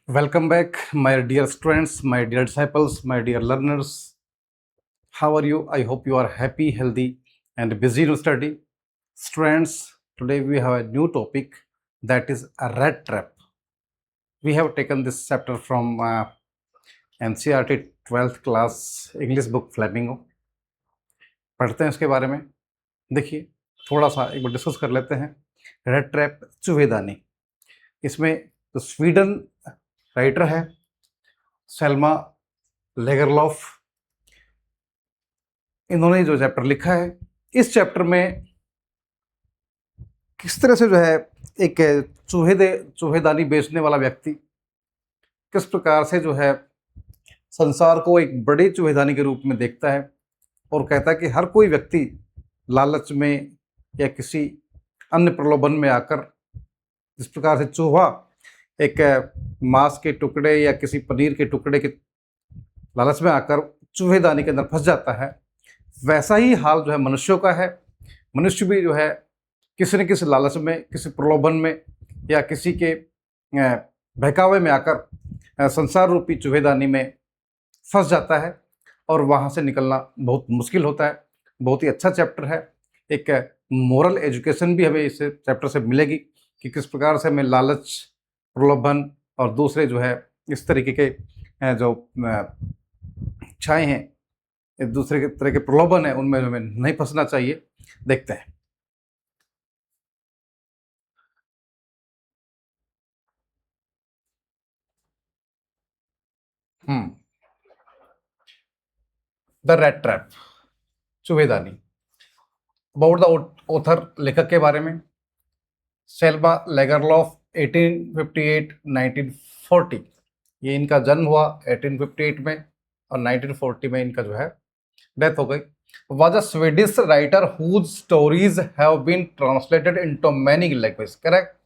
Welcome back, my dear students, my dear disciples, my dear learners. How are you? I hope you are happy, healthy, and busy to study. Students, today we have a new topic, that is a rat trap. We have taken this chapter from NCERT 12th class English book Flamingo. पढ़ते हैं इसके बारे में। देखिए, थोड़ा सा एक बार discuss कर लेते हैं। रेड ट्रैप, चूहेदानी। इसमें तो स्वीडन राइटर है सेल्मा लेगरलॉफ, इन्होंने जो चैप्टर लिखा है, इस चैप्टर में किस तरह से जो है एक चूहेदानी बेचने वाला व्यक्ति किस प्रकार से जो है संसार को एक बड़ी चूहेदानी के रूप में देखता है और कहता है कि हर कोई व्यक्ति लालच में या किसी अन्य प्रलोभन में आकर, जिस प्रकार से चूहा एक मांस के टुकड़े या किसी पनीर के टुकड़े के लालच में आकर चूहेदानी के अंदर फंस जाता है, वैसा ही हाल जो है मनुष्यों का है। मनुष्य भी जो है किसी न किसी लालच में, किसी प्रलोभन में या किसी के बहकावे में आकर संसार रूपी चूहेदानी में फंस जाता है और वहाँ से निकलना बहुत मुश्किल होता है। बहुत ही अच्छा चैप्टर है। एक मोरल एजुकेशन भी हमें इस चैप्टर से मिलेगी कि किस प्रकार से हमें लालच, प्रलोभन और दूसरे जो है इस तरीके के जो इच्छाएँ हैं, दूसरे के तरह के प्रलोभन है, उनमें हमें नहीं फंसना चाहिए। देखते हैं। द रेड ट्रैप, चूहेदानी। अबाउट द ऑथर, लेखक के बारे में, सेल्मा लेगरलॉफ, 1858-1940। ये इनका जन्म हुआ 1858 में और 1940 में इनका जो है डेथ हो गई। was a Swedish writer whose stories have been translated into many languages. Correct?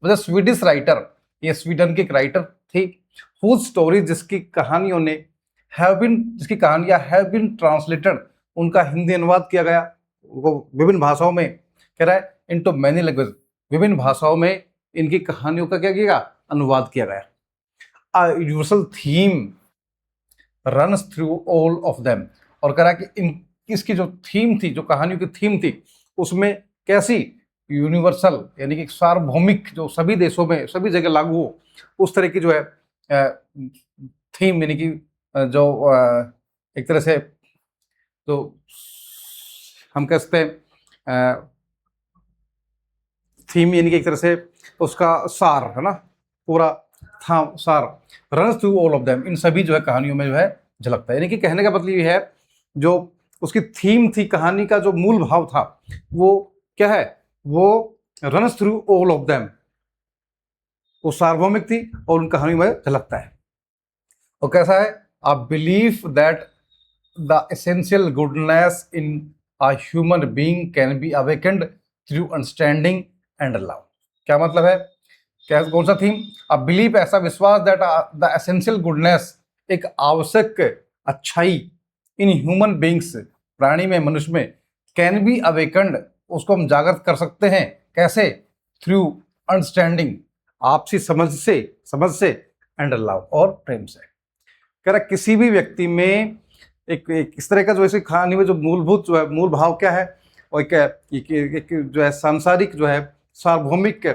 was a Swedish writer, ये स्वीडन की एक राइटर थी। whose stories, जिसकी कहानियों ने जिसकी कहानियां have been translated, उनका हिंदी अनुवाद किया गया, वो विभिन्न भाषाओं में, कह रहा है into many languages, विभिन्न भाषाओं में इनकी कहानियों का क्या किया, अनुवाद किया गया। A universal theme runs through all of them, और कह रहा है कि इसकी जो थीम थी, जो कहानियों की थीम थी, उसमें कैसी यूनिवर्सल यानी कि सार्वभौमिक, जो सभी देशों में सभी जगह लागू हो, उस तरह की जो है थीम, यानी कि जो एक तरह से तो हम कह सकते हैं थीम, यानी कि एक तरह से उसका सार है ना, पूरा था सार। Run through all of them, इन सभी जो है कहानियों में जो है झलकता है। यानी कि कहने का मतलब ये है, जो उसकी थीम थी, कहानी का जो मूल भाव था, वो क्या है, वो run through all of them, वो सार्वभौमिक थी और उन कहानियों में झलकता है। और कैसा है, a belief that the essential goodness in a human being can be awakened through understanding and love. क्या मतलब है, क्या कौन सा थीम, अ बिलीफ, ऐसा विश्वास, दैट द एसेंशियल गुडनेस, एक आवश्यक अच्छाई, इन ह्यूमन बीइंग्स, प्राणी में, मनुष्य में, कैन बी अवेकन्ड, उसको हम जागृत कर सकते हैं। कैसे, थ्रू अंडरस्टैंडिंग, आपसी समझ से, एंड लव, और प्रेम से। कह रहा किसी भी व्यक्ति में एक इस तरह का जो ऐसी कहानी में जो मूलभूत जो है मूल भाव क्या है, और एक जो है सांसारिक जो है सार्वभौमिक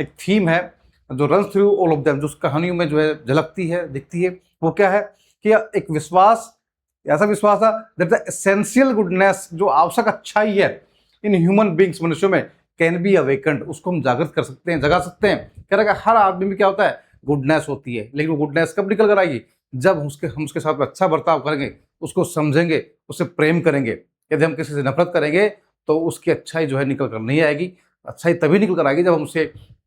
एक थीम है जो run through all of them, जो उस कहानियों में जो है झलकती है, दिखती है। वो क्या है कि एक विश्वास, ऐसा विश्वास था दैट द एसेंशियल गुडनेस, जो आवश्यक अच्छाई है इन ह्यूमन बींग्स, मनुष्यों में, कैन बी अवेकन्ड, उसको हम जागृत कर सकते हैं, जगा सकते हैं। कह रहा है हर आदमी में क्या होता है, गुडनेस होती है, लेकिन वो गुडनेस कब निकल कर आएगी, जब हम उसके साथ अच्छा बर्ताव करेंगे, उसको समझेंगे, उससे प्रेम करेंगे। यदि हम किसी से नफरत करेंगे तो उसकी अच्छाई जो है निकल कर नहीं आएगी। अच्छाई तभी निकल कर आएगी जब हम उससे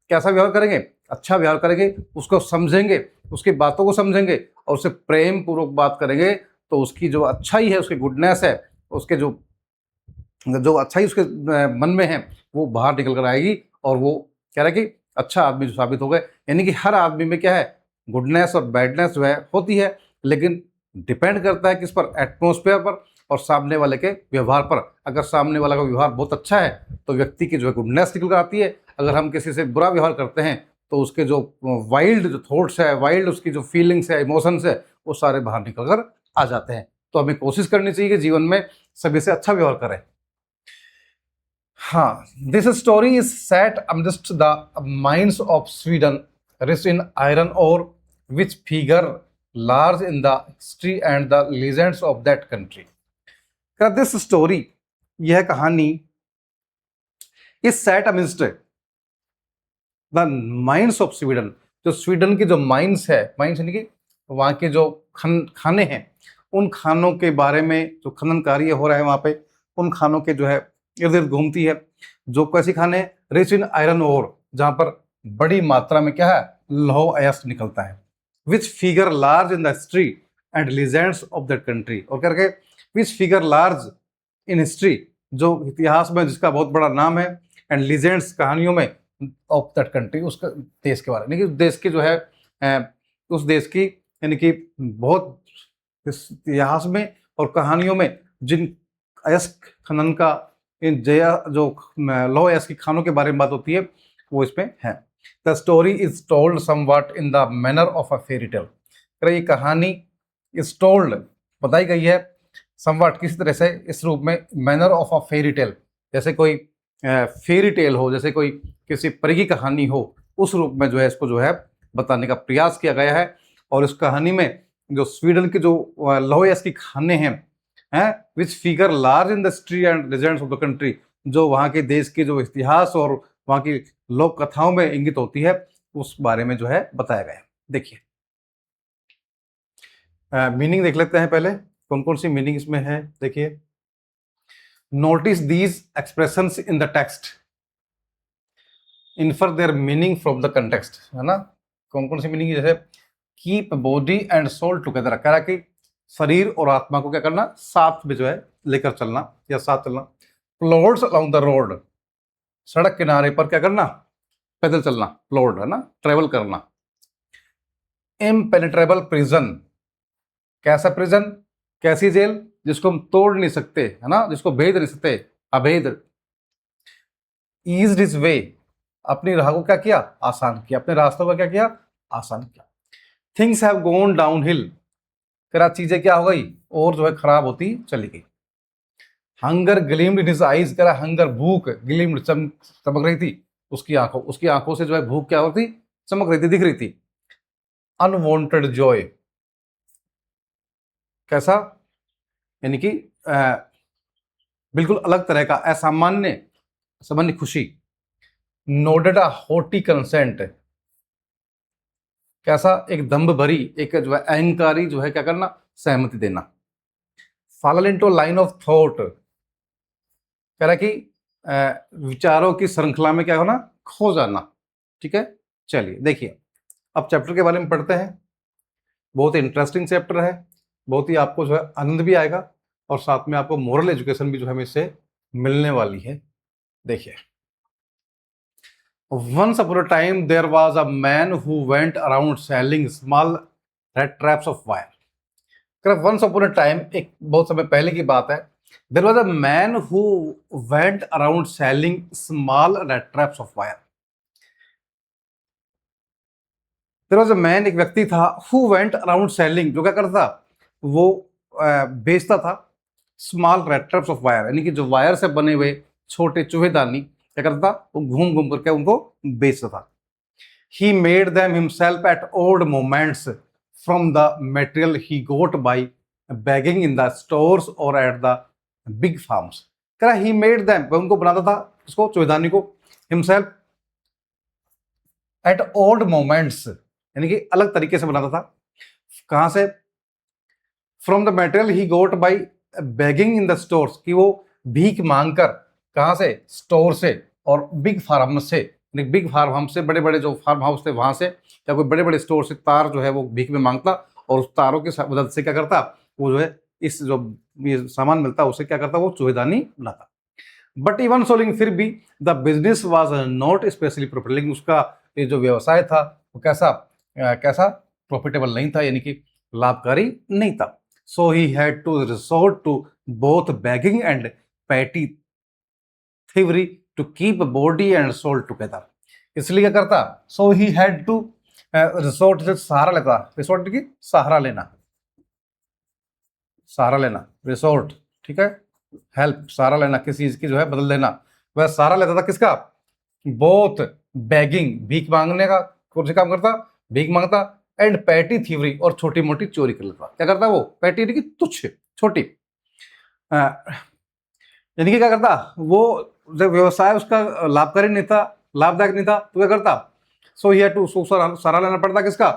कैसा व्यवहार करेंगे, अच्छा व्यवहार करेंगे, उसको समझेंगे, उसकी बातों को समझेंगे और उससे प्रेम पूर्वक बात करेंगे, तो उसकी जो अच्छाई है, उसकी गुडनेस है, उसके जो अच्छाई उसके मन में है, वो बाहर निकल कर आएगी और वो कह रहा है कि अच्छा आदमी जो साबित हो गए। यानी कि हर आदमी में क्या है, गुडनेस और बैडनेस जो है होती है, लेकिन डिपेंड करता है किस पर, एटमोसफेयर पर और सामने वाले के व्यवहार पर। अगर सामने वाला का व्यवहार बहुत अच्छा है तो व्यक्ति की जो है गुडनेस निकल कर आती है। अगर हम किसी से बुरा व्यवहार करते हैं तो उसके जो वाइल्ड जो थॉट्स है, वाइल्ड उसकी जो फीलिंग्स है, इमोशंस है, वो सारे बाहर निकल कर आ जाते हैं। तो हमें कोशिश करनी चाहिए कि जीवन में सभी से अच्छा व्यवहार करें। हाँ, दिस स्टोरी इज सेट अमidst the mines of Sweden, rich in iron ore, which figure large in the history and the legends of that country. This story, यह कहानी, is set amidst the mines of Sweden, जो Sweden की जो mines है, mines यानी कि वहाँ के जो खाने हैं, उन खानों के बारे में जो खनन कार्य हो रहा है वहाँ पे, उन खानों के जो है इर्द गिर्द घूमती है। जो कैसी खाने, रिच इन आयरन ओर, जहाँ पर बड़ी मात्रा में क्या है, लौह अयस्क निकलता है। विच figure large in the history and legends of that country, और करके विच फिगर लार्ज इन हिस्ट्री, जो इतिहास में जिसका बहुत बड़ा नाम है, एंड लीजेंड्स, कहानियों में, ऑफ दैट कंट्री, उसका देश के बारे में, यानी कि देश की जो है उस देश की, यानी कि बहुत इस इतिहास में और कहानियों में जिन अयस्क खनन का, इन जया जो लौह अयस्क की खानों के बारे में बात होती है, वो इसमें है। The story is told somewhat in the manner of a fairy tale. ये कहानी इज टोल्ड, बताई गई है, समवट किसी तरह से, इस रूप में, manner of a fairy tale, जैसे कोई फेरी टेल हो, जैसे कोई किसी परी की कहानी हो, उस रूप में जो है इसको जो है बताने का प्रयास किया गया है। और इस कहानी में जो स्वीडन के जो लौह अयस्क की खाने हैं, विच figure large in the history and legends of the country, जो वहाँ के देश के जो इतिहास और वहाँ की लोक कथाओं में इंगित होती है, उस बारे में जो है बताया गया है। देखिए, मीनिंग देख लेते हैं पहले, कौन कौन सी मीनिंग इसमें है। देखिए, notice these expressions in the text, infer their meaning from the context, है ना। कौन कौन सी मीनिंग, जैसे keep body and soul together, कह रहा कि शरीर और आत्मा को क्या करना, साथ में जो है लेकर चलना या साथ चलना। प्लॉड्स अलोंग द रोड, सड़क किनारे पर क्या करना, पैदल चलना, प्लॉड है ना, ट्रेवल करना। इम्पेनेट्रेबल प्रिजन, कैसा प्रिजन, कैसी जेल, जिसको हम तोड़ नहीं सकते, है ना, जिसको भेद नहीं सकते, अभेद। ईज्ड हिज वे, अपनी राह को क्या किया, आसान किया, अपने रास्तों का क्या किया, आसान किया। Things have gone down hill, करा चीजें क्या हो गई, और जो है खराब होती चली गई। Hunger gleamed in his eyes, करा हंगर भूख, ग्लीम्ड चमक रही थी उसकी आंखों, उसकी आंखों से जो है भूख क्या होती, चमक रही थी, दिख रही थी। अनवांटेड जॉय, कैसा, यानी कि बिल्कुल अलग तरह का, असामान्य, सामान्य खुशी। नोडेड अ हॉटी कंसेंट, कैसा, एक दम्भ भरी, एक जो है अहंकारी जो है क्या करना, सहमति देना। Fallen into line of thought, कह रहा कि विचारों की श्रृंखला में क्या होना, खो जाना। ठीक है, चलिए देखिए, अब चैप्टर के बारे में पढ़ते हैं। बहुत इंटरेस्टिंग चैप्टर है, बहुत ही आपको जो है आनंद भी आएगा, और साथ में आपको मोरल एजुकेशन भी जो है इससे मिलने वाली है। देखिए, Once upon a time there was a man who went around selling small rat traps of wire. Once upon a time, एक बहुत समय पहले की बात है, there was a man who went around selling small rat traps of wire. There was a man, एक व्यक्ति था, who went around selling, जो क्या करता था, वो बेचता था small rat traps of wire, यानी कि जो वायर से बने हुए छोटे चूहेदानी, क्या करता था, वो घूम घूम करके उनको बेचता था। He made them himself at odd moments from the material he got by begging in the stores or at the big farms. कह रहा he made them, वह उनको बनाता था, इसको, चूहेदानी को, himself at odd moments, यानी कि अलग तरीके से बनाता था। कहाँ से, from the material he got by begging in the stores, कि वो भीख मांगकर, कहाँ से, स्टोर से, और बिग फार्म से, बिग फार्म हाउस से, बड़े बड़े जो फार्म हाउस थे वहां से, या कोई बड़े बड़े स्टोर से तार जो है वो भीख में मांगता, और उस तारों की मदद से क्या करता, वो जो है इस जो ये सामान मिलता उसे क्या करता, वो चूहेदानी बनाता। बट इवन सोलिंग, फिर भी, the business was not specially profitable, उसका ये जो व्यवसाय था वो कैसा कैसा प्रॉफिटेबल नहीं था, यानी कि लाभकारी नहीं था। So he had to resort to both begging and petty thievery to keep body and soul together. इसलिए क्या करता, so he had to resort से सहारा लेता, रिसोर्ट की सहारा लेना, सहारा लेना, रिसोर्ट, ठीक है, हेल्प, सहारा लेना, किसी चीज की जो है बदल देना, वह सहारा लेता था किसका, बोथ बेगिंग, भीख मांगने का, कौन से काम करता, भीख मांगता, एंड पैटी थीवरी, और छोटी मोटी चोरी कर लेता। क्या करता वो, पैटी यानी कि तुच्छ, छोटी, यानी कि क्या करता वो, जब व्यवसाय उसका लाभकारी नहीं था, लाभदायक नहीं था, तो क्या करता, सो ही हैड टू, सहारा लेना पड़ता किसका,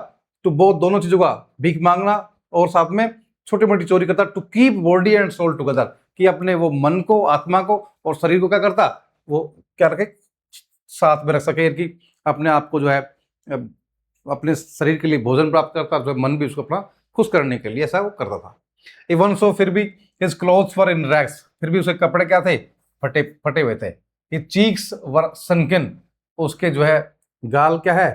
तो बहुत दोनों चीजों का, भीख मांगना और साथ में छोटी मोटी चोरी करता, to keep body and soul together, कि अपने वो मन को, आत्मा को और शरीर को क्या करता, वो क्या रखे, साथ में रख सके, कि अपने आप को जो है अपने शरीर के लिए भोजन प्राप्त करता, जो मन भी उसको अपना खुश करने के लिए ऐसा वो करता था। इवन सो, फिर भी हिज क्लोथ्स वर इन रैग्स, फिर भी उसके कपड़े क्या थे, फटे फटे हुए थे। हिज चीक्स वर सनकन, उसके जो है गाल क्या है,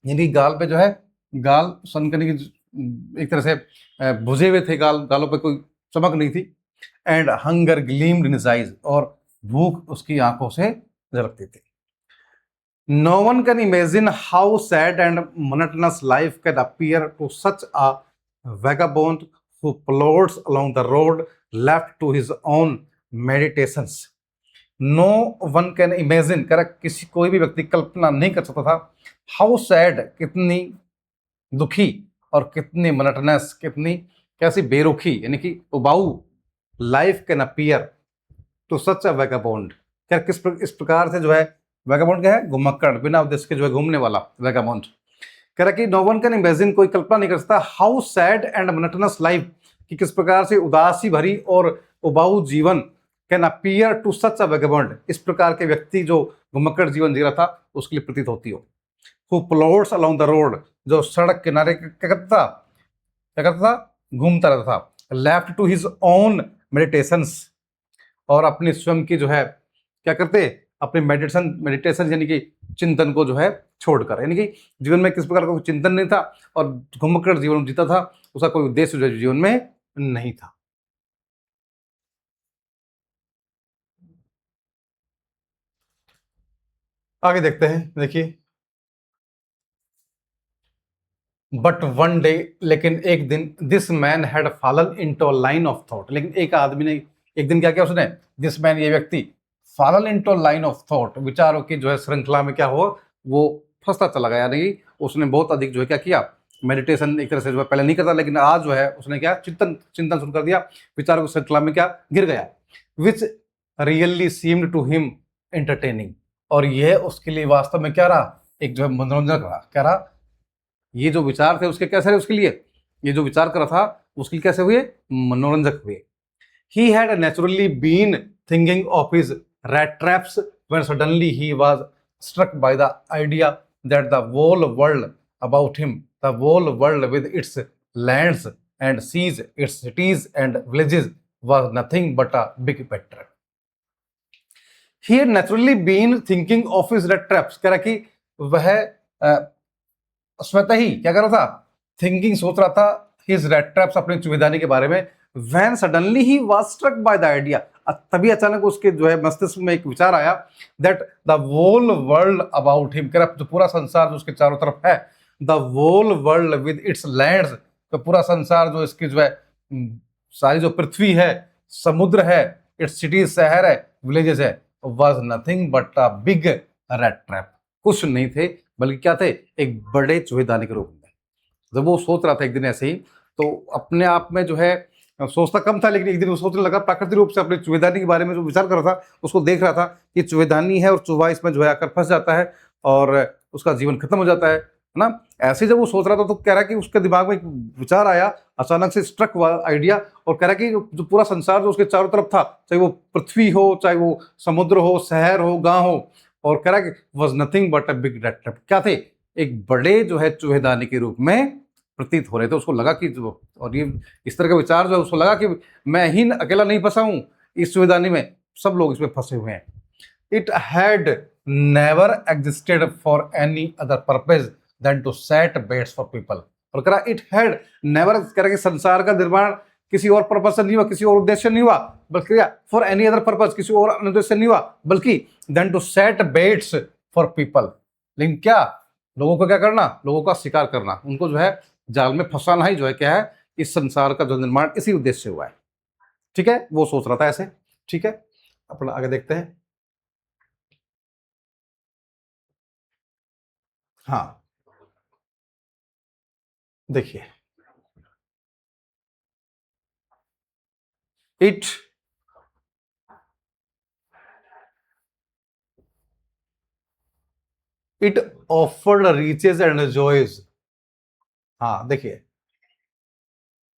यानी गाल पे जो है, गाल सनकन की एक तरह से भुजे हुए थे गाल, गालों पे कोई चमक नहीं थी। And hunger gleamed in his eyes, और भूख उसकी आंखों से झलकती थी। No one can imagine how sad and monotonous life can appear to such a vagabond who plods along the road left to his own meditations. No one can imagine, कर किसी कोई भी व्यक्ति कल्पना नहीं कर सकता था, how sad, कितनी दुखी, और कितनी monotonous, कितनी कैसी बेरुखी, यानी कि उबाऊ life can appear to such a vagabond, क्या इस प्रकार से जो है, वैगाबॉन्ड क्या है, घुमक्कड़, बिना उद्देश्य के जो है घूमने वाला वैगाबॉन्ड। कह रहा कि नो वन कैन इमेजिन, कोई कल्पना नहीं कर सकता, how sad and monotonous life, कि किस प्रकार से उदासी भरी और उबाऊ जीवन, can appear to such a vagabond, इस प्रकार के व्यक्ति जो घुमक्कड़ जीवन जी रहा था उसके लिए प्रतीत होती हो। Who plots along the road, जो सड़क किनारे क्या करता था, क्या करता था, घूमता रहता था। Left to his own meditations, और अपनी स्वयं की जो है क्या करते, अपने मेडिटेशन यानी कि चिंतन को जो है छोड़कर, यानी कि जीवन में किस प्रकार का कोई चिंतन नहीं था, और घुमक्कड़ जीवन जीता था, उसका कोई उद्देश्य जो है जीवन में नहीं था। आगे देखते हैं, देखिए, बट वन डे, लेकिन एक दिन, this man had fallen into line of thought, लेकिन एक आदमी ने एक दिन क्या किया, उसने, दिस मैन, ये व्यक्ति, fallen into line of thought, विचारों की जो है श्रृंखला में क्या हो, वो फंसता चला गया। नहीं, उसने बहुत अधिक जो है क्या किया, मेडिटेशन एक तरह से जो है पहले नहीं करता, लेकिन आज जो है उसने क्या, चिंतन चिंतन शुरू कर दिया, विचारों की श्रृंखला में क्या गिर गया, which really seemed to him entertaining, और यह उसके लिए वास्तव में क्या रहा, एक जो है मनोरंजक रहा। क्या रहा, ये जो विचार थे उसके कैसे रहे, उसके लिए, ये जो विचार कर रहा था उसके लिए कैसे हुए, मनोरंजक हुए। He had naturally been thinking of his rat traps when suddenly he was struck by the idea that the whole world about him, the whole world with its lands and seas, its cities and villages, was nothing but a big picture. He had naturally been thinking of his rat traps, कह रहा कि वह स्वतः ही क्या कर रहा था, thinking, सोच रहा था, हिज rat traps, अपने चुविदानी के बारे में, when suddenly he was struck by the idea, तभी अचानक उसके जो है मस्तिष्क में एक विचार आया, that the whole world about him, जो पूरा संसार जो उसके चारों तरफ है, the whole world with its lands, तो पूरा संसार जो इसकी जो है सारी जो पृथ्वी है, समुद्र है, इट्स सिटीज, शहर है, विलेजेस है, was nothing but a big rat trap, कुछ नहीं थे बल्कि क्या थे, एक बड़े चूहेदानी के रूप में। जब वो सोच रहा था एक दिन ऐसे ही, तो अपने आप में जो है सोचता कम था, लेकिन एक दिन वो सोचने लगा, प्राकृतिक रूप से अपने चूहेदानी के बारे में जो विचार कर रहा था, उसको देख रहा था कि चूहेदानी है और चूहा इसमें जो है आकर फंस जाता है और उसका जीवन खत्म हो जाता है ना। ऐसे जब वो सोच रहा था तो कह रहा कि उसके दिमाग में एक विचार आया, अचानक से स्ट्रक हुआ आइडिया, और कह रहा कि जो पूरा संसार जो उसके चारों तरफ था, चाहे वो पृथ्वी हो, चाहे वो समुद्र हो, शहर हो, गाँव हो, और कह रहा कि was nothing but a big rat trap, क्या थे, एक बड़े जो है चूहेदानी के रूप में प्रतीत हो रहे थे। उसको लगा कि जो, और ये इस तरह का विचार जो है उसको लगा कि मैं ही अकेला नहीं फंसा हूं इस चूहेदानी में, सब लोग इसमें फंसे हुए हैं। It had never existed for any other purpose than to set baits for people, और कह रहा इट हैड नेवर, कह रहा कि संसार का निर्माण किसी और पर्पज से नहीं हुआ, किसी और उद्देश्य नहीं हुआ, बल्कि फॉर एनी अदर पर्पज, किसी और उद्देश्य नहीं हुआ, बल्कि than to set baits for people, लेकिन क्या, लोगों को क्या करना, लोगों का शिकार करना, उनको जो है जाल में फंसाना ही जो है क्या है, इस संसार का जो निर्माण इसी उद्देश्य से हुआ है। ठीक है, वो सोच रहा था ऐसे। ठीक है, अपना आगे देखते हैं। हाँ, देखिए, it it offered reaches and joys. हाँ, देखिए,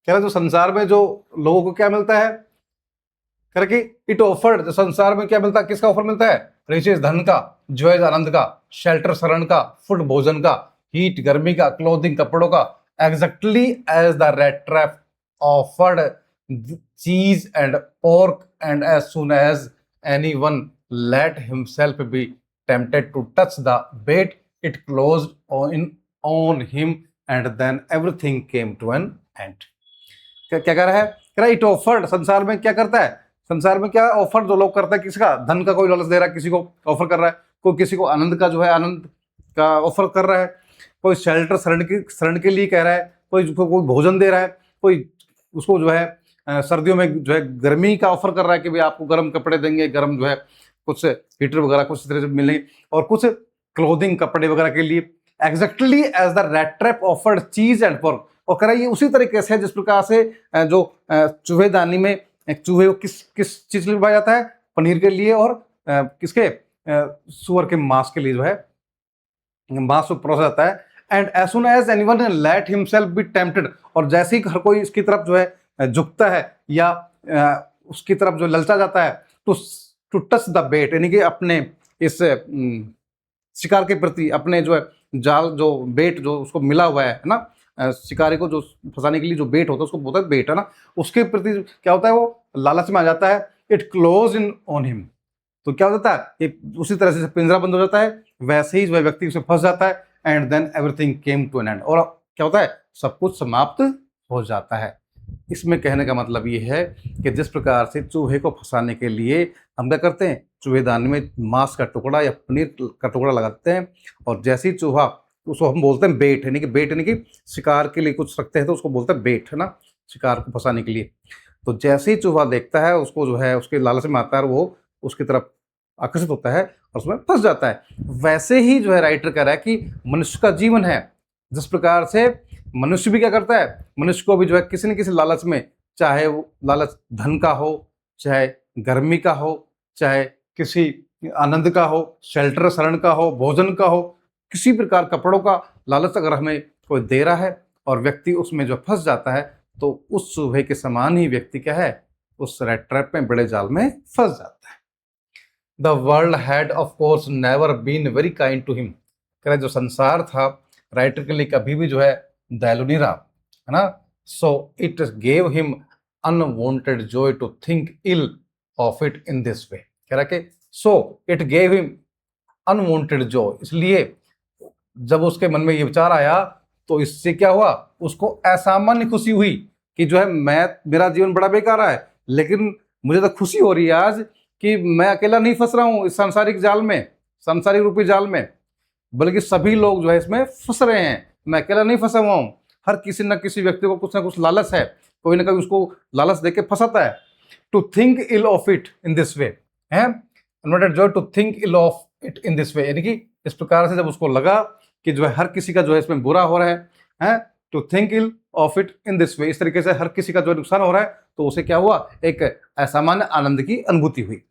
कह रहा जो संसार में जो लोगों को क्या मिलता है, कह रहा कि इट ऑफर्ड, संसार में क्या मिलता है, किसका ऑफर मिलता है, रिचेज धन का, जॉयज आनंद का, शेल्टर शरण का, फूड भोजन का, हीट गर्मी का, क्लोथिंग कपड़ों का, exactly as the rat trap offered cheese and pork, and as soon as anyone let himself be tempted to touch the bait, it closed on him, and then everything came to an end। क्या क्या कर रहा है, कह रहा it offered, संसार में क्या करता है, संसार में क्या ऑफर जो लोग करता है, किसका, धन का कोई लालच दे रहा है, किसी को ऑफर कर रहा है, कोई किसी को आनंद का जो है आनंद का ऑफर कर रहा है, कोई शेल्टर शरण के लिए कह रहा है, कोई भोजन दे रहा है, कोई उसको जो है सर्दियों में जो है गर्मी का ऑफर कर रहा है कि भाई आपको गर्म कपड़े देंगे, गर्म जो है कुछ हीटर वगैरह कुछ इस तरह से मिलेंगे, और कुछ क्लोथिंग कपड़े वगैरह के लिए, exactly as the rat trap offered cheese and pork. और कह रहा है ये उसी तरीके से जिस प्रकार से जो चूहेदानी में चूहे को किस किस चीज के लिए पाया जाता है, पनीर के लिए, और किसके, सुअर के मांस के लिए जो है मांस को परोसा जाता है। And as soon as anyone let himself be tempted, और जैसे ही हर कोई इसकी तरफ जो है झुकता है या उसकी तरफ जो ललचा जाता है, टू टच द बेट, यानी कि अपने इस शिकार के प्रति, अपने जो है जाल, जो बेट जो उसको मिला हुआ है ना, शिकारी को जो फंसाने के लिए जो बेट होता है उसको बोलता है बेट, है ना, उसके प्रति क्या होता है, वो लालच में आ जाता है। It close in on him, तो क्या हो जाता है, ये उसी तरह से पिंजरा बंद हो जाता है, वैसे ही जो है व्यक्ति उसे फंस जाता है। And then everything came to an end, और क्या होता है, सब कुछ समाप्त हो जाता है। इसमें कहने का मतलब ये है कि जिस प्रकार से चूहे को फंसाने के लिए हम क्या करते हैं, चूहेदानी में मांस का टुकड़ा या पनीर का टुकड़ा लगाते हैं, और जैसे ही चूहा, उसको हम बोलते हैं बेट, यानी कि बेट यानी कि शिकार के लिए कुछ रखते हैं तो उसको बोलते हैं बेट, है ना, शिकार को फंसाने के लिए। तो जैसे ही चूहा देखता है उसको, जो है उसके लालच में आता है, वो उसकी तरफ आकर्षित होता है और उसमें फंस जाता है। वैसे ही जो है राइटर कह रहा है कि मनुष्य का जीवन है, जिस प्रकार से मनुष्य भी क्या करता है, मनुष्य को भी जो है किसी न किसी लालच में, चाहे वो लालच धन का हो, चाहे गर्मी का हो, चाहे किसी आनंद का हो, शेल्टर शरण का हो, भोजन का हो, किसी प्रकार कपड़ों का लालच अगर हमें कोई दे रहा है और व्यक्ति उसमें जो फंस जाता है, तो उस चूहे के समान ही व्यक्ति क्या है, उस रेड ट्रैप में, बड़े जाल में फंस जाता है। The world had of course never been very kind to him, कह रहे जो संसार था राइटर के लिए कभी भी जो है दयालु नहीं रहा, है ना। So it gave him unwanted joy to think ill of it in this way, कह रहा कि so it gave him unwanted joy, इसलिए जब उसके मन में ये विचार आया तो इससे क्या हुआ, उसको असामान्य खुशी हुई कि जो है मेरा जीवन बड़ा बेकार है, लेकिन मुझे तो खुशी हो रही है आज कि मैं अकेला नहीं फंस रहा हूँ इस सांसारिक जाल में, सांसारिक रूपी जाल में, बल्कि सभी लोग जो है इसमें फंस रहे हैं, मैं अकेला नहीं फंसा हुआ हूँ। हर किसी न किसी व्यक्ति को कुछ ना कुछ लालच है, कोई ना कोई उसको लालच देके फंसाता है। To think ill of it in this way है, joy to think ill of it in this way, यानी कि इस प्रकार से जब उसको लगा कि जो है हर किसी का जो है इसमें बुरा हो रहा है, to think ill of it in this way, इस तरीके से हर किसी का जो नुकसान हो रहा है, तो उसे क्या हुआ, एक असामान्य आनंद की अनुभूति हुई।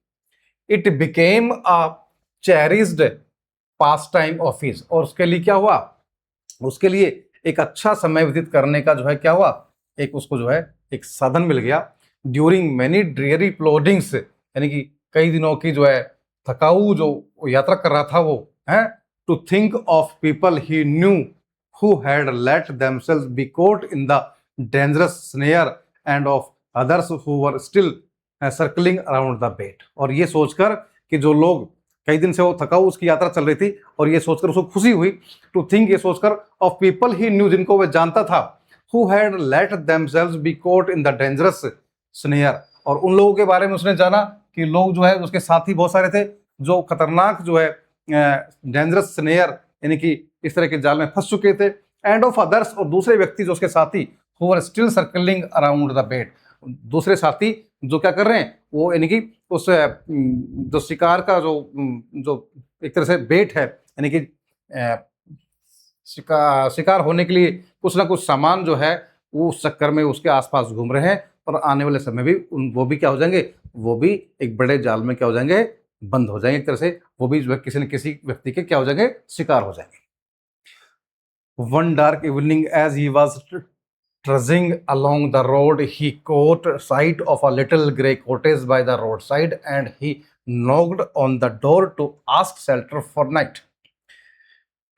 It became a cherished pass time of his, और उसके लिए क्या हुआ, उसके लिए एक अच्छा समय व्यतीत करने का जो है क्या हुआ, एक उसको जो है एक साधन मिल गया। ड्यूरिंग मेनी ड्रियरी प्लोडिंग्स, यानी कि कई दिनों की जो है थकाऊ जो यात्रा कर रहा था वो है, to think of people he knew who had let themselves be caught in the dangerous snare and of others who were still circling around the bait, और ये सोचकर कि जो लोग कई दिन से वो थकाऊ उसकी यात्रा चल रही थी, और ये सोचकर उसको खुशी हुई, टू थिंक ये सोचकर, ऑफ पीपल ही न्यू जिनको वह जानता था, who had let themselves be caught in the dangerous snare, और उन लोगों के बारे में उसने जाना कि लोग जो है उसके साथी बहुत सारे थे जो खतरनाक जो है डेंजरस स्नेयर यानी कि इस तरह के जाल में फंस चुके थे, एंड ऑफ अदर्स और दूसरे व्यक्ति जो उसके साथी who were still circling around the bed, दूसरे साथी जो क्या कर रहे हैं वो यानी कि उस जो शिकार का जो एक तरह से बेट है यानी कि शिकार होने के लिए कुछ ना कुछ सामान जो है वो उस चक्कर में उसके आसपास घूम रहे हैं, और आने वाले समय भी वो भी क्या हो जाएंगे, वो भी एक बड़े जाल में क्या हो जाएंगे, बंद हो जाएंगे। एक तरह से वो भी जो है किसी न किसी व्यक्ति के क्या हो जाएंगे, शिकार हो जाएंगे। One dark evening as he was trudging along the road, he caught sight of a little grey cottage by the roadside, and he knocked on the door to ask shelter for night.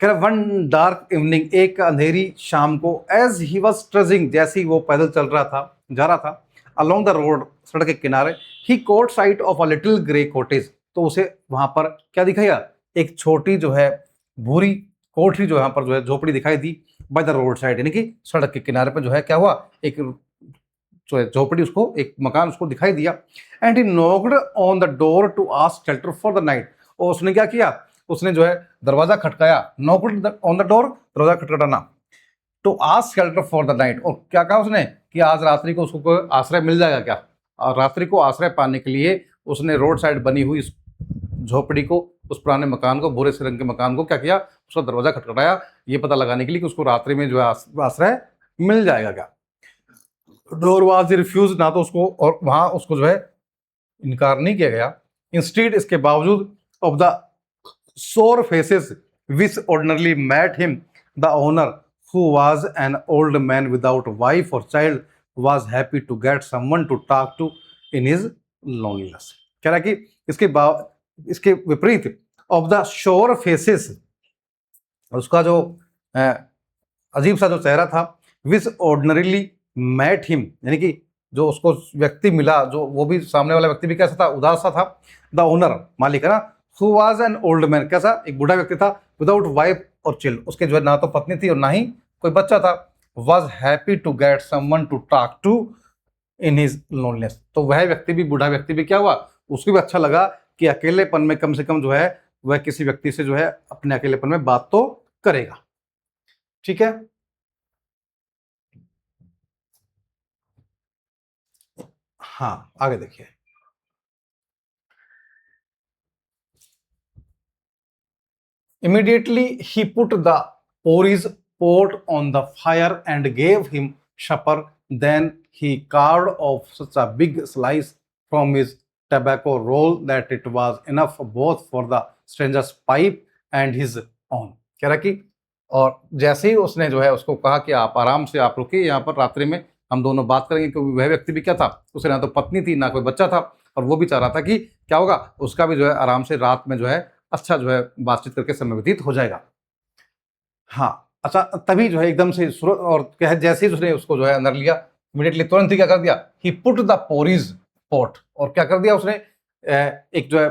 कह रहा one dark evening, एक अंधेरी शाम को, as he was ट्रजिंग, जैसे ही वो पैदल चल रहा था, जा रहा था, अलोंग द रोड, सड़क के किनारे, he caught sight of a little grey cottage, तो उसे वहां पर क्या दिखाया, एक छोटी जो है भूरी कोठरी जो यहाँ पर जो है झोपड़ी दिखाई दी, बाय द रोड साइड, यानी कि सड़क के किनारे पर जो है क्या हुआ, एक जो है झोपड़ी, उसको एक मकान उसको दिखाई दिया। And he knocked on the door to ask shelter for the night, और उसने क्या किया, उसने जो है दरवाजा खटकाया, नॉक्ड ऑन द डोर, दरवाजा खटखटाना, to ask shelter for the night, और क्या कहा उसने कि आज रात्रि को उसको आश्रय मिल जाएगा क्या, और रात्रि को आश्रय पाने के लिए उसने रोड साइड बनी हुई झोपड़ी को, उस पुराने मकान को, भूरे से रंग के मकान को क्या किया, उसका दरवाजा खटखटाया, ये पता लगाने के लिए कि उसको रात्रि में जो है आश्रय मिल जाएगा क्या। डोर वाज रिफ्यूज, ना तो उसको और वहां उसको जो है इनकार नहीं किया गया, इंस्टीड, इसके बावजूद, of the sour faces which ordinarily met him, the owner who was an old man without wife or child was happy to get someone to talk to in his loneliness. कह रहा कि इसके विपरीत, of the shore faces, उसका जो अजीब सा जो चेहरा था, विच ऑर्डिनरीली मैट हिम, यानी कि जो उसको व्यक्ति मिला, जो वो भी सामने वाला व्यक्ति भी कैसा था, उदास सा था, द ओनर, मालिक है ना, who was an old man, कैसा, एक बूढ़ा व्यक्ति था, विदाउट वाइफ और चिल्ड, उसके जो है ना तो पत्नी थी और ना ही कोई बच्चा था, was happy to get someone to talk to in his loneliness, तो वह व्यक्ति भी, बूढ़ा व्यक्ति भी क्या हुआ, उसको भी अच्छा लगा कि अकेलेपन में कम से कम जो है वह किसी व्यक्ति से जो है अपने अकेलेपन में बात तो करेगा। ठीक है, हाँ आगे देखिए। Immediately he put the porridge pot on the fire and gave him supper. Then he carved off such a big slice from his tobacco roll that it was enough both for the stranger's pipe and his own. कह रहा कि और जैसे ही उसने जो है उसको कहा कि आप आराम से आप रुकिए यहाँ पर, रात्रि में हम दोनों बात करेंगे, क्योंकि वह व्यक्ति भी क्या था, उसे ना तो पत्नी थी ना कोई बच्चा था, और वो भी चाह रहा था कि क्या होगा, उसका भी जो है आराम से रात में जो है अच्छा जो है बातचीत करके समय व्यतीत हो जाएगा। हाँ अच्छा, तभी जो है एकदम से और क्या है, जैसे ही उसने उसको जो है अंदर लिया, इमीडिएटली तुरंत ही क्या कर दिया, he put the porridge pot, और क्या कर दिया उसने, एक जो है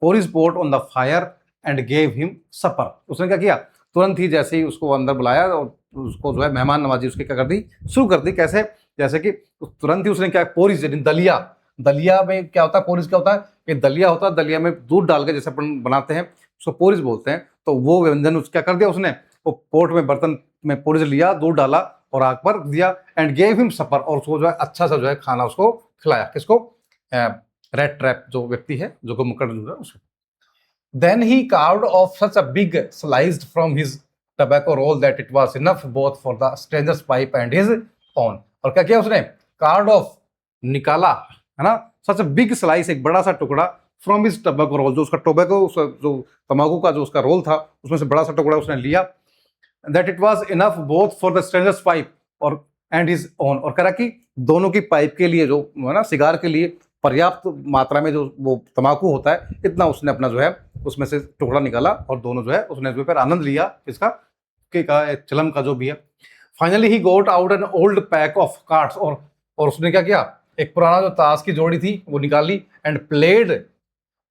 porridge pot on the fire and gave him supper, उसने क्या किया, तुरंत ही जैसे ही उसको अंदर बुलाया और उसको जो है मेहमान नवाजी उसकी क्या कर दी, शुरू कर दी। कैसे, जैसे कि तुरंत ही उसने क्या, पोरीज यानी दलिया, दलिया में क्या होता है, पोरीज क्या होता है, कि दलिया होता है, दलिया में दूध डाल के जैसे अपन बनाते हैं उसको पोरीज बोलते हैं, तो वो व्यंजन क्या कर दिया उसने, वो पोट में बर्तन में पोरीज लिया, दूध डाला और आग पर दिया, एंड गेव हिम सपर, और उसको जो है अच्छा सा जो है खाना उसको खिलाया, किसको, रेड ट्रैप जो व्यक्ति है, जो कुंभकर्ण जो है उसको। Then he carved off such a big slice from his tobacco roll that it was enough both for the stranger's pipe and his own. और क्या किया उसने, carved off, निकाला, है ना, such a big slice, एक बड़ा सा टुकड़ा, from his tobacco roll, जो उसका टोबैको, जो तंबाकू का जो उसका रोल था, उसमें से बड़ा सा टुकड़ा उसने लिया, that it was enough both for the stranger's pipe और and his own, और करा कि दोनों की पाइप के लिए, जो है ना सिगार के लिए पर्याप्त मात्रा में जो वो तंबाकू होता है, इतना उसने अपना जो है उसमें से टुकड़ा निकाला, और दोनों जो है उसने जो फिर आनंद लिया इसका, के का चिलम का जो भी है। Finally he got out an old pack of cards, और उसने क्या किया, एक पुराना जो ताश की जोड़ी थी वो निकाली, and played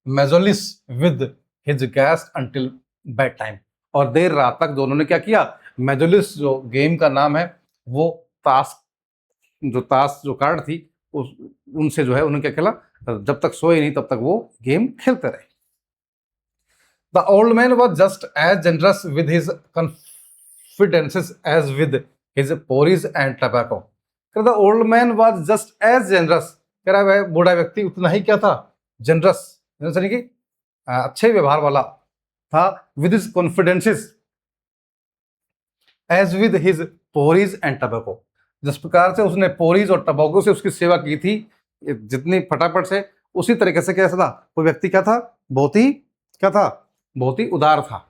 mjolis with his guest until bedtime, और देर रात तक दोनों ने क्या किया, मेजोलिस जो गेम का नाम है, वो ताश जो कार्ड थी उनसे जो है उन्होंने क्या खेला, जब तक सोए नहीं तब तक वो गेम खेलते रहे। The old man was just as generous with his confidences as with his porridge and tobacco. The old man was just as generous, कह रहा है बूढ़ा व्यक्ति उतना ही क्या था, जनरस यानी कि अच्छे व्यवहार वाला था, with his confidences as with his porridge and tobacco, जिस प्रकार से उसने पोरीज और टबैको से उसकी सेवा की थी जितनी फटाफट से, उसी तरीके से कैसा था वो व्यक्ति, क्या था, बहुत ही क्या था, बहुत ही उदार था,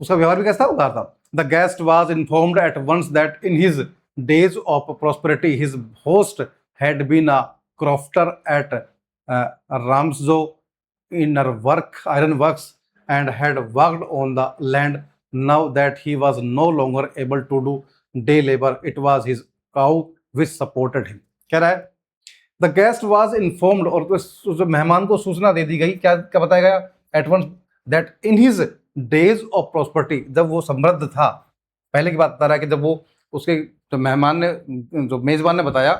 उसका व्यवहार भी कैसा था, उदार था। The guest was informed at once that in his days of prosperity his host had been a crofter at Ramsjo inner work, iron works, and had worked on the land. Now that he was no longer able to do day labor, it was his cow which supported him. कह रहा है the guest was informed, और उस मेहमान को सूचना दे दी गई, क्या क्या बताया गया, at once that in his days of prosperity, जब वो समृद्ध था, पहले की बात बता रहा है कि जब वो उसके जो मेहमान ने, जो मेजबान ने बताया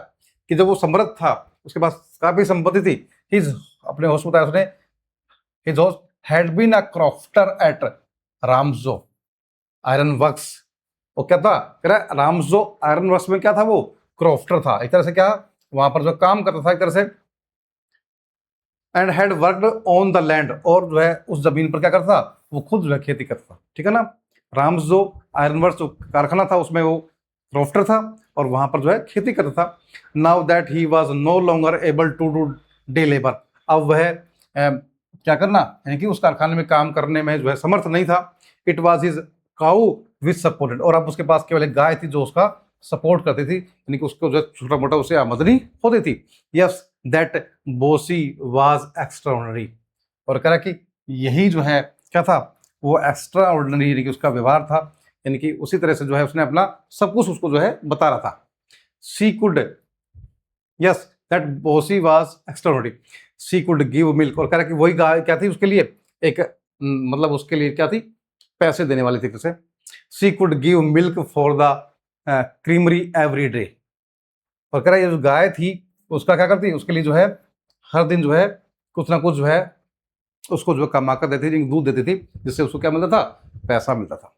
कि जब वो समृद्ध था, उसके पास काफी संपत्ति थी, हिज अपने होस्ट बताया उसने, his host had been a crofter at Ramsjo iron works. वो क्या था, कह रहा है रामजो आयरन वर्क्स में क्या था, वो क्रॉफ्टर था, एक तरह से क्या वहां पर जो काम करता था एक तरह से, and had worked on the land, और जो है उस जमीन पर क्या करता था, वो खुद जो है खेती करता था, ठीक है ना। रामजो आयरन वर्क्स जो कारखाना था उसमें वो क्रॉफ्टर था और वहां पर जो है खेती करता था। Now that he was no longer able to do day labour, अब वह क्या करना, यानी कि उस कारखाने में काम करने में जो है समर्थ नहीं था। It was his cow which supported, और अब उसके पास केवल एक गाय थी जो उसका सपोर्ट करती थी, यानी कि उसको जो छोटा मोटा उसे आमदनी होती थी। Yes that Bossy was extraordinary, और कह रहा कि यही जो है क्या था, वो एक्स्ट्रा ऑर्डिनरी यानी कि उसका व्यवहार था, यानी कि उसी तरह से जो है उसने अपना सब कुछ उसको जो है बता रहा था। She could, yes that Bossy was extraordinary, she could give milk, और कह रहा कि वही गाय क्या थी उसके लिए एक मतलब उसके लिए क्या थी, पैसे देने वाली थी उसे। She could give milk for the creamery every day, और कह रहा ये जो गाय थी उसका क्या करती, उसके लिए जो है हर दिन जो है कुछ ना कुछ जो है उसको जो कमा कर देती थी, दूध देती थी, जिससे उसको क्या मिलता था, पैसा मिलता था।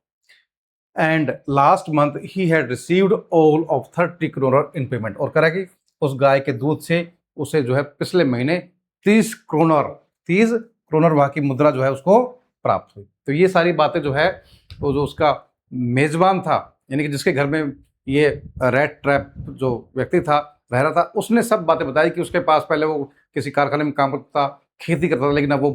And last month he had received all of 30 crore in payment, और कह रहा कि उस गाय के दूध से उसे जो है पिछले महीने 30 करोड़ वहाँ की मुद्रा जो है उसको प्राप्त हुई। तो ये सारी बातें जो है वो जो उसका मेजबान था, यानी कि जिसके घर में ये रेड ट्रैप जो व्यक्ति था रह रहा था, उसने सब बातें बताई कि उसके पास पहले वो किसी कारखाने में काम करता था, खेती करता था, लेकिन अब वो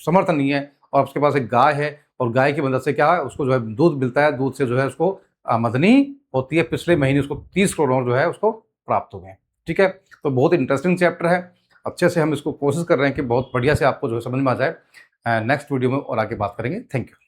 समर्थ नहीं है, और उसके पास एक गाय है, और गाय की मदद से क्या है उसको जो है दूध मिलता है, दूध से जो है उसको आमदनी होती है। पिछले महीने उसको 30 करोड़ जो है उसको प्राप्त हो गए। ठीक है, तो बहुत इंटरेस्टिंग चैप्टर है, अच्छे से हम इसको कोशिश कर रहे हैं कि बहुत बढ़िया से आपको जो है समझ में आ जाए। नेक्स्ट वीडियो में और आगे बात करेंगे। Thank you.